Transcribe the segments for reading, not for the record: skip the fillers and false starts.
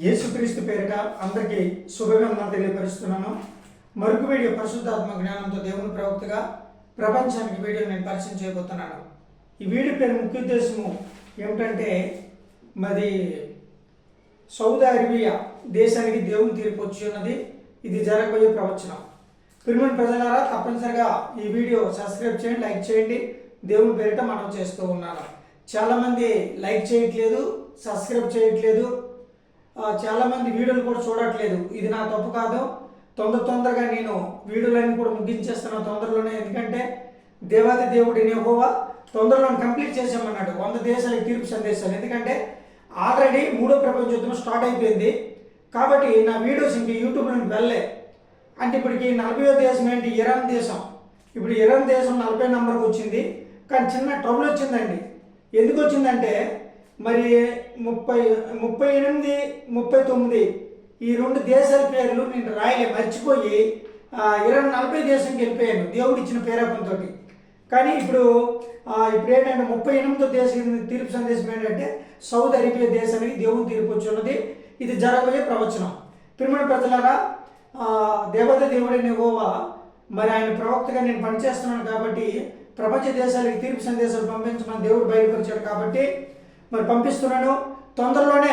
యేసుక్రీస్తు పేరిట అందరికీ శుభవందనాలు తెలియపరుస్తున్నాను. మరొక వీడియో పరిశుద్ధాత్మ జ్ఞానంతో దేవుని ప్రవక్తగా ప్రపంచానికి వీడియో నేను పరిచయం చేయబోతున్నాను. ఈ వీడియో పేరు ముఖ్య ఉద్దేశము ఏమిటంటే, మరి సౌదీ అరేబియా దేశానికి దేవుని తీర్పు వచ్చి ఉన్నది. ఇది జరగబోయే ప్రవచనం. ప్రియమైన ప్రజలారా, తప్పనిసరిగా ఈ వీడియో సబ్స్క్రైబ్ చేయండి, లైక్ చేయండి. దేవుని పేరిట మనం చేస్తూ ఉన్నాను. చాలామంది లైక్ చేయట్లేదు, సబ్స్క్రైబ్ చేయట్లేదు, చాలామంది వీడియోలు కూడా చూడట్లేదు. ఇది నా తప్పు కాదు. తొందరగా నేను వీడియోలన్నీ కూడా ముగించేస్తున్నాను తొందరలోనే. ఎందుకంటే దేవాది దేవుడిని యెహోవా తొందరలో కంప్లీట్ చేసామన్నాడు 100 దేశాలకు తీర్పు సందేశాలు. ఎందుకంటే ఆల్రెడీ 3వ ప్రపంచ యుద్ధం స్టార్ట్ అయిపోయింది. కాబట్టి నా వీడియోస్ ఇంక యూట్యూబ్ నుండి వెళ్ళే అంటే ఇప్పటికి 40వ దేశం ఏంటి, ఇరాన్ దేశం. ఇప్పుడు ఇరాన్ దేశం 40 నెంబర్కి వచ్చింది. కానీ చిన్న ట్రబుల్ వచ్చిందండి. ఎందుకు వచ్చిందంటే, మరి 38, 39 ఈ 2 దేశాల పేర్లు నేను మర్చిపోయి ఇరాన్ 40 దేశంకి వెళ్ళిపోయాను దేవుడు ఇచ్చిన పేరాపంతో. కానీ ఇప్పుడు ఏంటంటే 38వ దేశం తీర్పు సందేశం ఏంటంటే, సౌదీ అరేబియా దేశానికి దేవుని తీర్పు వచ్చి ఉన్నది. ఇది జరగబోయే ప్రవచనం. ప్రియమైన ప్రజలారా, దేవత దేవుడైన యెహోవా మరి ఆయన ప్రవక్తగా నేను పనిచేస్తున్నాను కాబట్టి ప్రపంచ దేశాలకి తీర్పు సందేశాలు పంపించమని దేవుడు బయలుపరిచాడు. కాబట్టి మరి పంపిస్తున్నాను. తొందరలోనే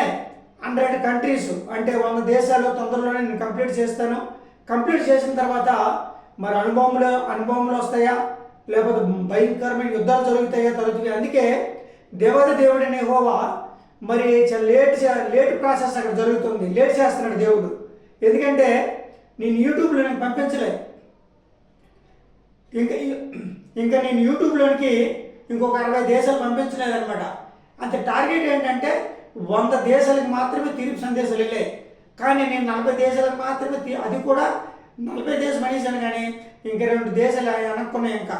100 కంట్రీస్ అంటే 100 దేశాలు తొందరలోనే నేను కంప్లీట్ చేస్తాను. కంప్లీట్ చేసిన తర్వాత మరి అనుభవములు వస్తాయా, లేకపోతే భయంకరమైన యుద్ధాలు జరుగుతాయా తరుగుతాయి. అందుకే దేవత దేవుడైన యెహోవా మరి చాలా లేట్ ప్రాసెస్ అక్కడ జరుగుతుంది. లేట్ చేస్తున్నాడు దేవుడు. ఎందుకంటే నేను యూట్యూబ్లో నేను పంపించలే. ఇంకా నేను యూట్యూబ్లోనికి ఇంకొక 60 దేశాలు పంపించలేదన్నమాట. అంత టార్గెట్ ఏంటంటే 100 దేశాలకు మాత్రమే తీర్పు సందేశాలు వెళ్ళాయి. కానీ నేను 40 దేశాలకు మాత్రమే, అది కూడా 40 దేశం అనేసాను. కానీ ఇంకా 2 దేశాలు అనుకున్నాయి. ఇంకా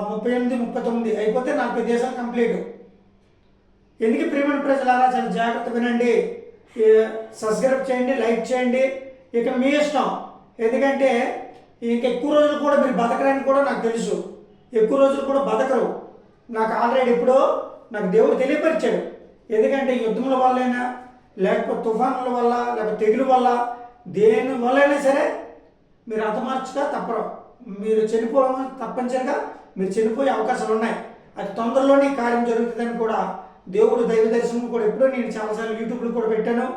38, 39 అయిపోతే 40 దేశాలు కంప్లీట్. ఎందుకు ప్రియమైన ప్రజలారా, చాలా జాగ్రత్త వినండి. సబ్స్క్రైబ్ చేయండి, లైక్ చేయండి. ఇక మీ ఇష్టం. ఎందుకంటే ఇంక ఎక్కువ రోజులు కూడా మీరు బతకరని కూడా నాకు తెలుసు. ఎక్కువ రోజులు కూడా బతకరు. నాకు ఆల్రెడీ ఎప్పుడో నాకు దేవుడు తెలియపరిచాడు. ఎందుకంటే యుద్ధముల వల్లైనా, లేకపోతే తుఫానుల వల్ల, లేకపోతే తెగులు వల్ల, దేని వల్లైనా సరే మీరు అంతమార్చుగా తప్పరు. మీరు చనిపోవడం తప్పనిసరిగా మీరు చనిపోయే అవకాశాలు ఉన్నాయి. అది తొందరలోనే కార్యం జరుగుతుందని కూడా దేవుడు దైవ దర్శనం కూడా ఎప్పుడో నేను చాలాసార్లు యూట్యూబ్లో కూడా పెట్టాను.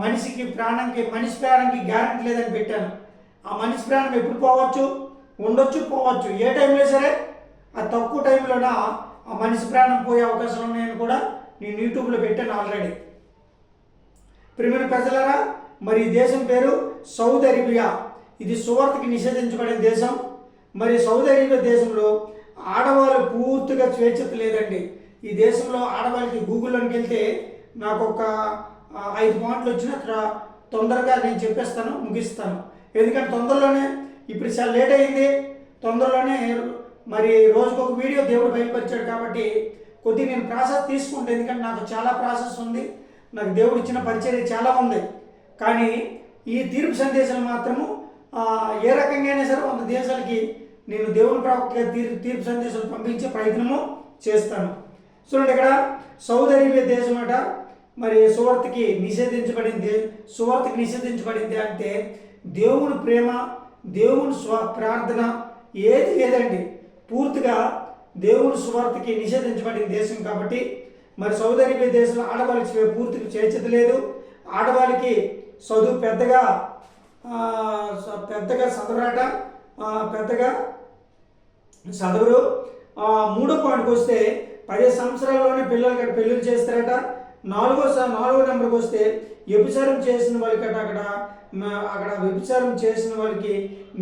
మనిషి ప్రాణానికి గ్యారెంటీ లేదని పెట్టాను. ఆ మనిషి ప్రాణం ఎప్పుడు ఉండొచ్చు పోవచ్చు. ఏ టైంలో సరే ఆ తక్కువ టైంలోన ఆ మనిషి ప్రాణం పోయే అవకాశాలు ఉన్నాయని కూడా నేను యూట్యూబ్లో పెట్టాను ఆల్రెడీ. ప్రియమైన ప్రజలారా, మరి ఈ దేశం పేరు సౌదీ అరేబియా. ఇది సువార్తకి నిషేధించబడిన దేశం. మరి సౌదీ అరేబియా దేశంలో ఆడవాళ్ళు పూర్తిగా స్వేచ్ఛత లేదండి. ఈ దేశంలో ఆడవాళ్ళకి గూగుల్లోకి వెళ్తే నాకు ఒక 5 పాయింట్లు వచ్చిన తొందరగా నేను చెప్పేస్తాను, ముగిస్తాను. ఎందుకంటే తొందరలోనే ఇప్పుడు చాలా లేట్ అయింది. తొందరలోనే మరి రోజుకొక వీడియో దేవుడు బయలుపరిచాడు. కాబట్టి కొద్దిగా నేను ప్రాసెస్ తీసుకుంటాను. ఎందుకంటే నాకు చాలా ప్రాసెస్ ఉంది. నాకు దేవుడు ఇచ్చిన పరిచర్య చాలా ఉంది. కానీ ఈ తీర్పు సందేశాలు మాత్రము ఏ రకంగా అయినా సరే 100 దేశాలకి నేను దేవుని ప్రవక్తగా తీర్పు సందేశాలు పంపించే ప్రయత్నము చేస్తాను. చూడండి, ఇక్కడ సౌదీ అరేబియా దేశం అట మరి సువార్తకి నిషేధించబడింది అంటే దేవుని ప్రేమ, దేవుని ప్రార్థన ఏది లేదండి. పూర్తిగా దేవుని సువార్తకి నిషేధించబడిన దేశం. కాబట్టి మరి సౌదీ అరేబియా దేశంలో ఆడవాళ్ళకి పూర్తిగా చేర్చత లేదు. ఆడవాళ్ళకి చదువు పెద్దగా చదవరాట, పెద్దగా చదవరు. 3వ పాయింట్కి వస్తే 10 సంవత్సరాల్లోనే పెళ్ళిళ్ళు చేస్తారట. 4వ నెంబర్కి వస్తే వ్యభిచారం చేసిన వాళ్ళకి అక్కడ వ్యభిచారం చేసిన వాళ్ళకి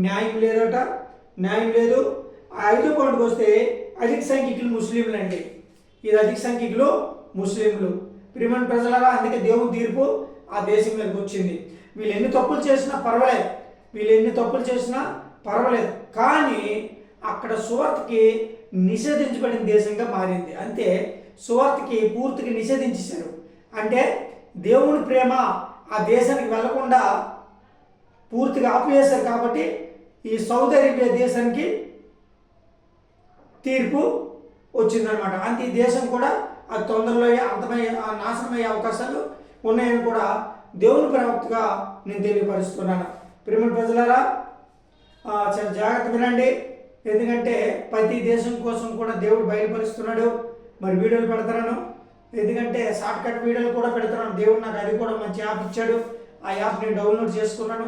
న్యాయం లేదు. 5వ పాయింట్కి వస్తే అధిక సంఖ్యకులు ముస్లింలు అండి. ఇది అధిక సంఖ్యకులు ముస్లింలు. ప్రియమైన ప్రజలారా, అందుకే దేవుని తీర్పు ఆ దేశం మీదకి వచ్చింది. వీళ్ళు ఎన్ని తప్పులు చేసినా పర్వాలేదు. కానీ అక్కడ సువార్తకి నిషేధించబడిన దేశంగా మారింది. అంతే, సువార్తకి పూర్తిగా నిషేధించేశారు. అంటే దేవుని ప్రేమ ఆ దేశానికి వెళ్లకుండా పూర్తిగా ఆపివేశారు. కాబట్టి ఈ సౌదీ అరేబియా దేశానికి తీర్పు వచ్చిందనమాట. అంతే, ఈ దేశం కూడా అది తొందరలో నాశనమయ్యే అవకాశాలు ఉన్నాయని కూడా దేవుని ప్రవక్తగా నేను తెలియపరుస్తున్నాను. ప్రియమైన ప్రజలారా, చాలా జాగ్రత్త వినండి. ఎందుకంటే ప్రతి దేశం కోసం కూడా దేవుడు బయలుపరుస్తున్నాడు. మరి వీడియోలు పెడతాను, ఎందుకంటే షార్ట్ కట్ వీడియోలు కూడా పెడుతున్నాను. దేవుడు నాకు అది కూడా మంచి యాప్ ఇచ్చాడు. ఆ యాప్ నేను డౌన్లోడ్ చేసుకున్నాను,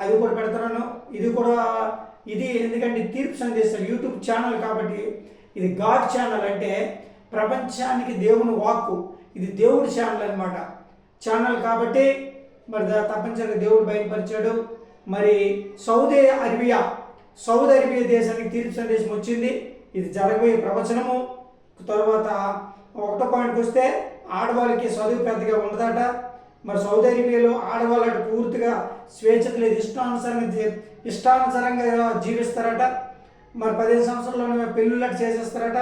అది కూడా పెడుతున్నాను. ఇది ఎందుకంటే తీర్పు సందేశాలు యూట్యూబ్ ఛానల్ కాబట్టి, ఇది గాడ్ ఛానల్, అంటే ప్రపంచానికి దేవుని వాక్కు, ఇది దేవుడి ఛానల్ అనమాట. ఛానల్ కాబట్టి మరి తప్పనిసరిగా దేవుడు బయలుపరిచాడు. మరి సౌదీ అరేబియా దేశానికి తీర్పు సందేశం వచ్చింది. ఇది జరగబోయే ప్రవచనము. తర్వాత 1వ పాయింట్కి వస్తే, ఆడవాళ్ళకి చదువు పెద్దగా ఉండదట. మరి సౌదీ అరేబియాలో ఆడవాళ్ళకి పూర్తిగా స్వేచ్ఛత లేదు, ఇష్టానుసారంగా జీవిస్తారట. మరి 15 సంవత్సరాల్లోనే పెళ్ళిళ్ళకి చేసేస్తారట.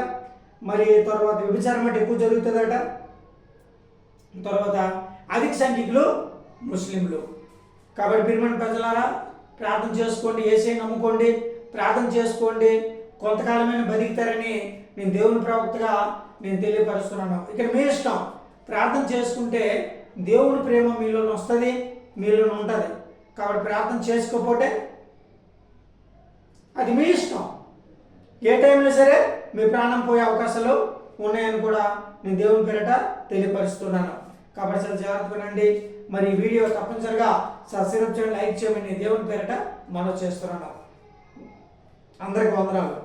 మరి తర్వాత వ్యభిచారం అంటే ఎక్కువ జరుగుతుందట. తర్వాత అధిక సంఖ్యకులు ముస్లింలు. కాబట్టి ప్రియమైన ప్రజలారా, ప్రార్థన చేసుకోండి, యేసయ్యని నమ్ముకోండి, ప్రార్థన చేసుకోండి. కొంతకాలమైన బతికితారని నేను దేవుని ప్రవక్తగా నేను తెలియపరుస్తున్నాను. ఇక్కడ మీ ఇష్టం. ప్రార్థన చేసుకుంటే దేవుని ప్రేమ మీలో వస్తుంది, మీలో ఉంటుంది. కాబట్టి ప్రార్థన చేసుకోకపోతే అది మీ ఇష్టం. ఏ టైంలో సరే మీ ప్రాణం పోయే అవకాశాలు ఉన్నాయని కూడా నేను దేవుని పేరిట తెలియపరుస్తున్నాను. కాబట్టి చాలా జాగ్రత్త వినండి. మరి ఈ వీడియో తప్పనిసరిగా సబ్స్క్రైబ్ చేయండి, లైక్ చేయమని దేవుని పేరిట మనవి చేస్తున్నాను. అందరికీ వందనాలు.